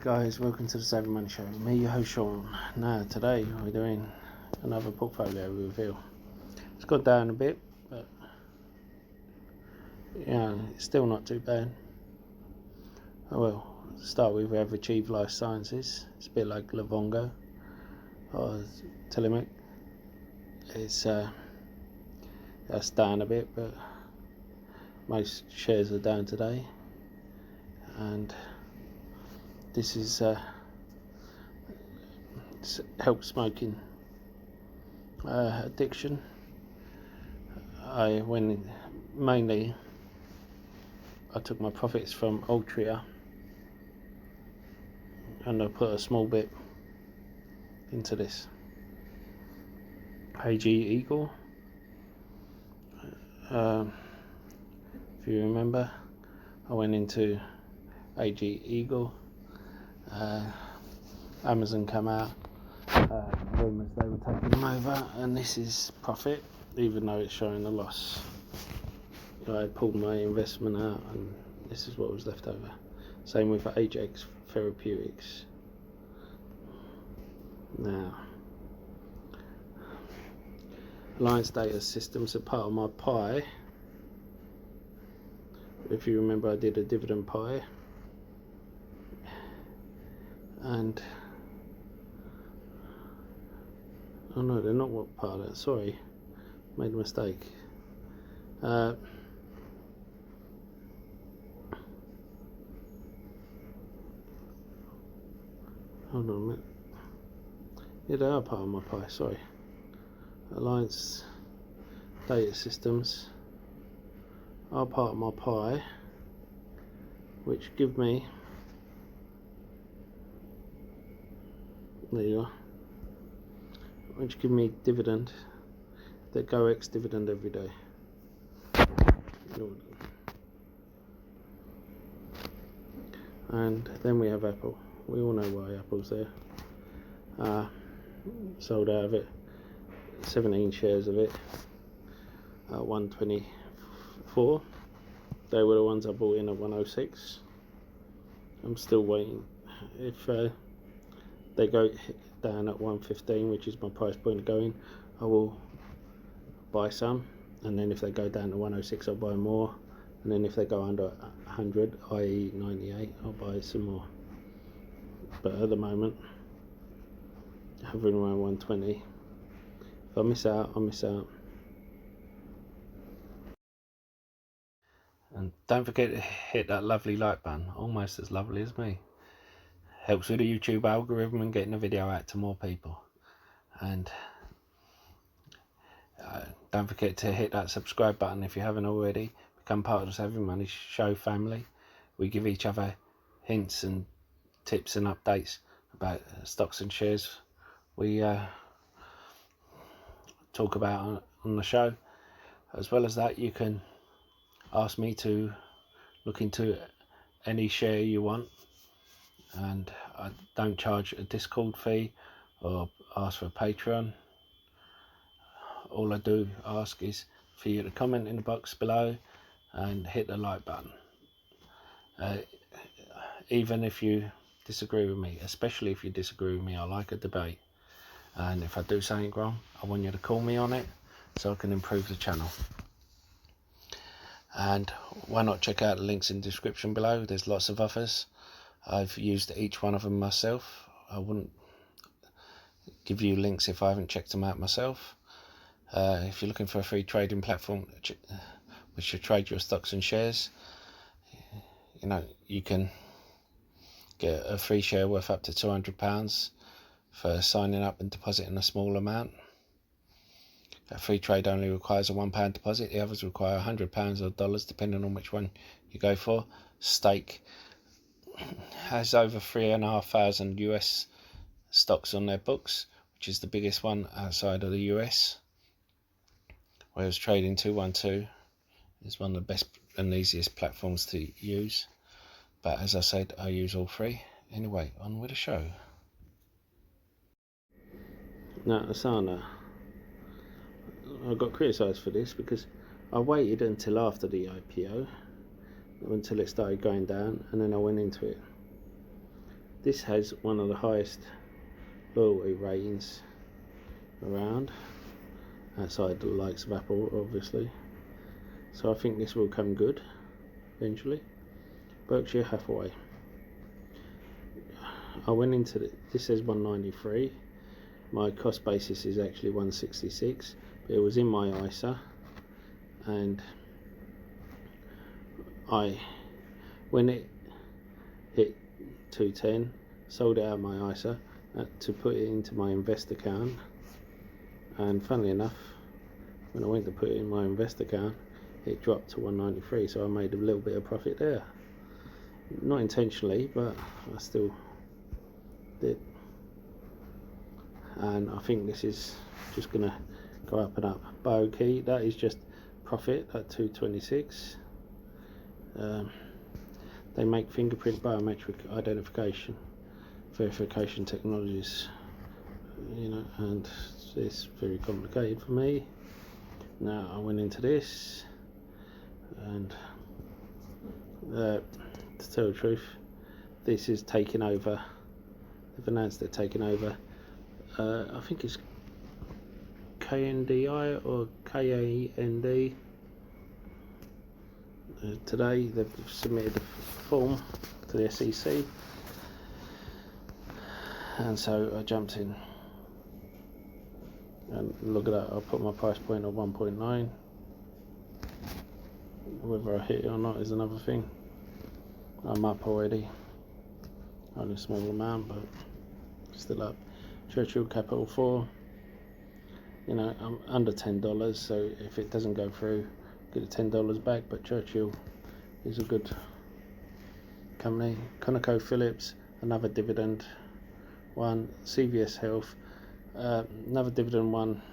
Guys, welcome to the Saving Money Show. Me, your host Sean. Now today we're doing another portfolio reveal. It's gone down a bit, but yeah, it's still not too bad. Oh well, start with we have achieved life sciences. It's a bit like Lavongo or Telemic. It's that's down a bit, but most shares are down today, and this is help smoking addiction. I took my profits from Altria and I put a small bit into this AG Eagle. If you remember, I went into AG Eagle. Amazon come out, rumours they were taking them over, and this is profit, even though it's showing a loss. I pulled my investment out, and this is what was left over. Same with Kcac Therapeutics. Now, Alliance Data Systems are part of my pie. If you remember, I did a dividend pie. And oh no, they're not what part of that. Sorry, made a mistake. Hold on a minute. Yeah, they are part of my pie. Sorry. Alliance Data Systems are part of my pie, which give me. There you are. Which give me dividend. They Wkhs dividend every day. And then we have Apple. We all know why Apple's there. Sold out of it. 17 shares of it. 124. They were the ones I bought in at 106. I'm still waiting. If they go down at 115, which is my price point going, I will buy some, and then if they go down to 106 I'll buy more, and then if they go under 100, i.e. 98, I'll buy some more. But at the moment, hovering around 120. If I miss out, I miss out. And don't forget to hit that lovely like button, almost as lovely as me. Helps with the YouTube algorithm and getting the video out to more people. And don't forget to hit that subscribe button if you haven't already. Become part of the Saving Money Show family. We give each other hints and tips and updates about stocks and shares we talk about on the show. As well as that, you can ask me to look into any share you want, and I don't charge a Discord fee or ask for a Patreon. All I do ask is for you to comment in the box below and hit the like button. Even if you disagree with me, especially if you disagree with me, I like a debate. And if I do something wrong, I want you to call me on it so I can improve the channel. And why not check out the links in the description below? There's lots of others. I've used each one of them myself. I wouldn't give you links if I haven't checked them out myself. If you're looking for a free trading platform which should trade your stocks and shares, you know, you can get a free share worth up to £200 for signing up and depositing a small amount. A free trade only requires a £1 deposit. The others require £100 or dollars, depending on which one you go for. Stake has over 3,500 US stocks on their books, which is the biggest one outside of the US. Whereas Trading 212 is one of the best and easiest platforms to use. But as I said, I use all three. Anyway, on with the show. Now, Asana. I got criticised for this because I waited until after the IPO, until it started going down, and then I went into it. This has one of the highest loyalty ratings around, outside the likes of Apple obviously, so I think this will come good eventually. Berkshire Hathaway. I went into this says 193. My cost basis is actually 166, but it was in my ISA, and when it hit 210, sold it out of my ISA to put it into my invest account, and funnily enough, when I went to put it in my invest account, it dropped to 193, so I made a little bit of profit there. Not intentionally, but I still did. And I think this is just gonna go up and up. Boohoo, that is just profit at 226. They make fingerprint biometric identification verification technologies, you know, and it's very complicated for me. Now I went into this, and to tell the truth, this is taking over. They've announced they're taking over. I think it's KNDI or KAND. Today they've submitted a form to the SEC, and so I jumped in, and look at that, I put my price point at 1.9. Whether I hit it or not is another thing. I'm up already, only a small amount, but still up. Churchill Capital 4, you know, I'm under $10, so if it doesn't go through, get the $10 back. But Churchill is a good company. Quidco Phillips, another dividend one. CVS Health, another dividend one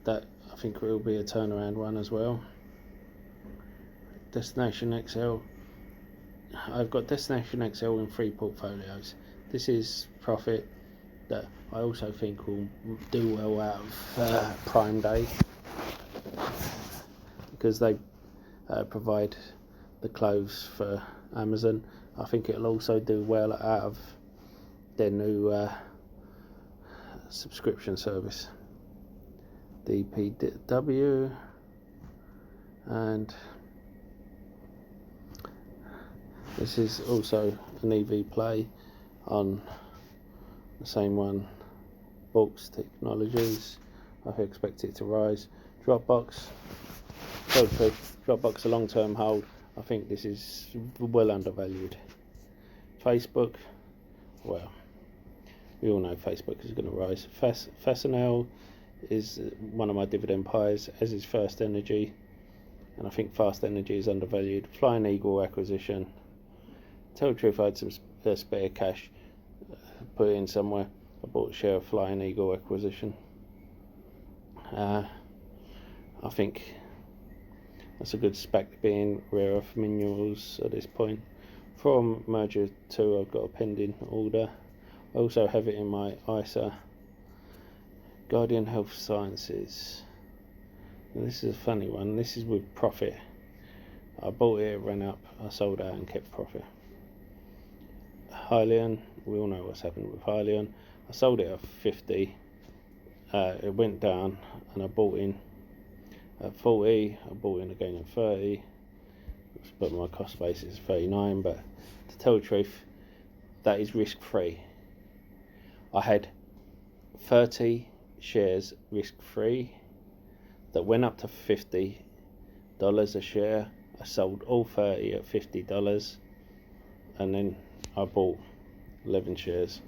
that I think will be a turnaround one as well. Destination XL, I've got Destination XL in 3 portfolios. This is profit that I also think will do well out of Prime Day, because they provide the clothes for Amazon. I think it'll also do well out of their new subscription service, DPW, and this is also an EV play on the same one, Wkhs Technologies. I expect it to rise. Dropbox, Dropbox a long-term hold. I think this is well undervalued. Facebook, well, we all know Facebook is going to rise. Fastenal is one of my dividend pies, as is First Energy, and I think Fast Energy is undervalued. Flying Eagle acquisition. Tell the truth, I had some spare cash put in somewhere. I bought a share of Flying Eagle acquisition. I think that's a good Spaq, being rare earth minerals at this point. From merger 2, I've got a pending order. I also have it in my ISA. Guardian Health Sciences. Now, this is a funny one. This is with profit. I bought it, ran up, I sold out and kept profit. Hylian, we all know what's happened with Hylian. I sold it at 50. It went down, and I bought in at 40. I bought in again at 30. But my cost base is 39. But to tell the truth, that is risk free. I had 30 shares risk free that went up to $50 a share. I sold all 30 at $50, and then I bought 11 shares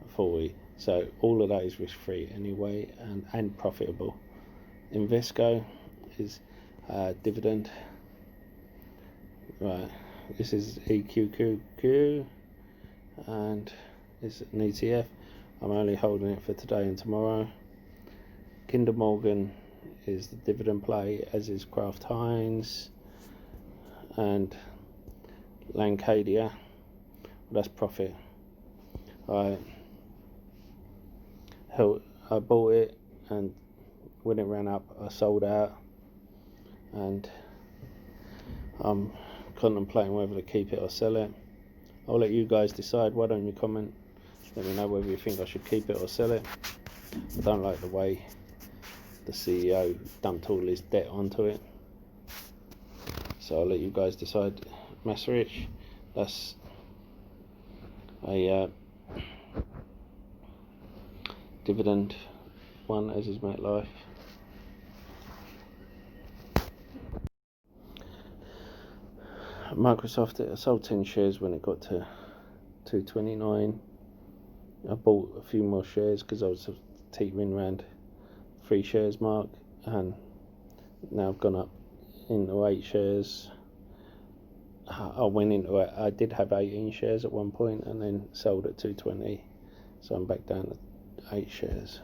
at 40. So all of that is risk free anyway, and profitable. Invesco is dividend. Right, this is EQQQ, and it's an ETF. I'm only holding it for today and tomorrow. Kinder Morgan is the dividend play, as is Kraft Heinz, and Lancadia, that's profit. I bought it, and when it ran up I sold out, and I'm contemplating whether to keep it or sell it. I'll let you guys decide. Why don't you comment? Let me know whether you think I should keep it or sell it. I don't like the way the CEO dumped all his debt onto it. So I'll let you guys decide. Masterich, that's a dividend one, as is Mate Life. Microsoft, I sold 10 shares when it got to 229. I bought a few more shares because I was teetering around 3 shares mark, and now I've gone up into 8 shares. I went into it, I did have 18 shares at one point and then sold at 220, so I'm back down to 8 shares.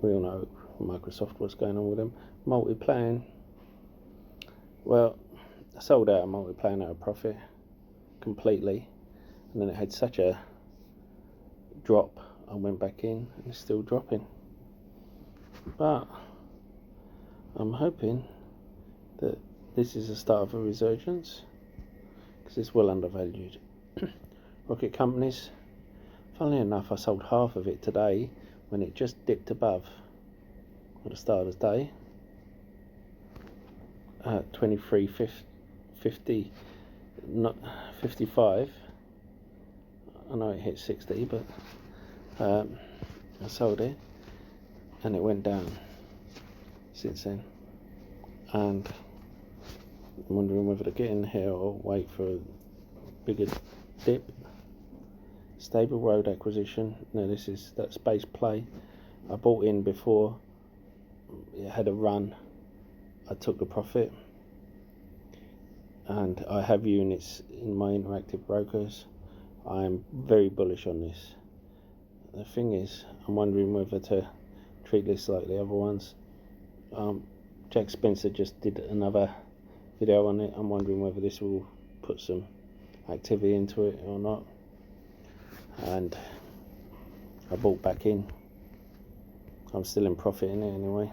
We all know Microsoft, what's going on with them. Multiplan, well, I sold out of Multiplan at a profit completely, and then it had such a drop, I went back in and it's still dropping. But I'm hoping that this is the start of a resurgence, because it's well undervalued. Rocket companies, funnily enough, I sold half of it today when it just dipped above at the start of the day at 23.50, not 55. I know it hit 60, but I sold it and it went down since then, and I'm wondering whether to get in here or wait for a bigger dip. Stable Road acquisition. Now this is that space play. I bought in before it had a run. I took a profit, and I have units in my interactive brokers. I am very bullish on this. The thing is, I'm wondering whether to treat this like the other ones. Jack Spencer just did another video on it. I'm wondering whether this will put some activity into it or not, and I bought back in. I'm still in profit in it anyway.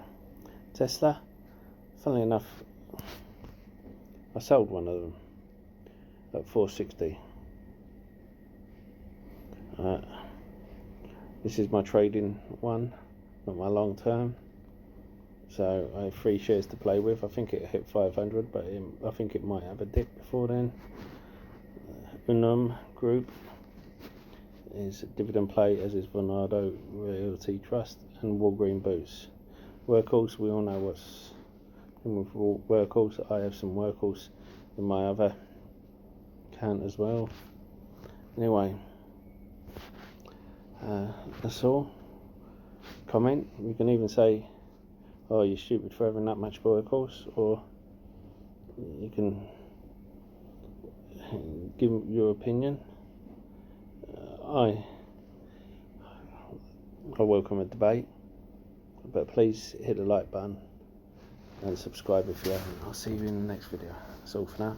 Tsla, funnily enough, I sold one of them at 460. This is my trading one, not my long term. So I have 3 shares to play with. I think it hit 500, but I think it might have a dip before then. Unum Group is a dividend play, as is Vonado Realty Trust and Walgreen Boots. Workhorse, we all know what's in with Workhorse. I have some Workhorse in my other account as well. Anyway, that's all. Comment. You can even say, oh, you're stupid for having that much Workhorse, or you can give your opinion. I welcome a debate, but please hit the like button and subscribe if you haven't. I'll see you in the next video. That's all for now.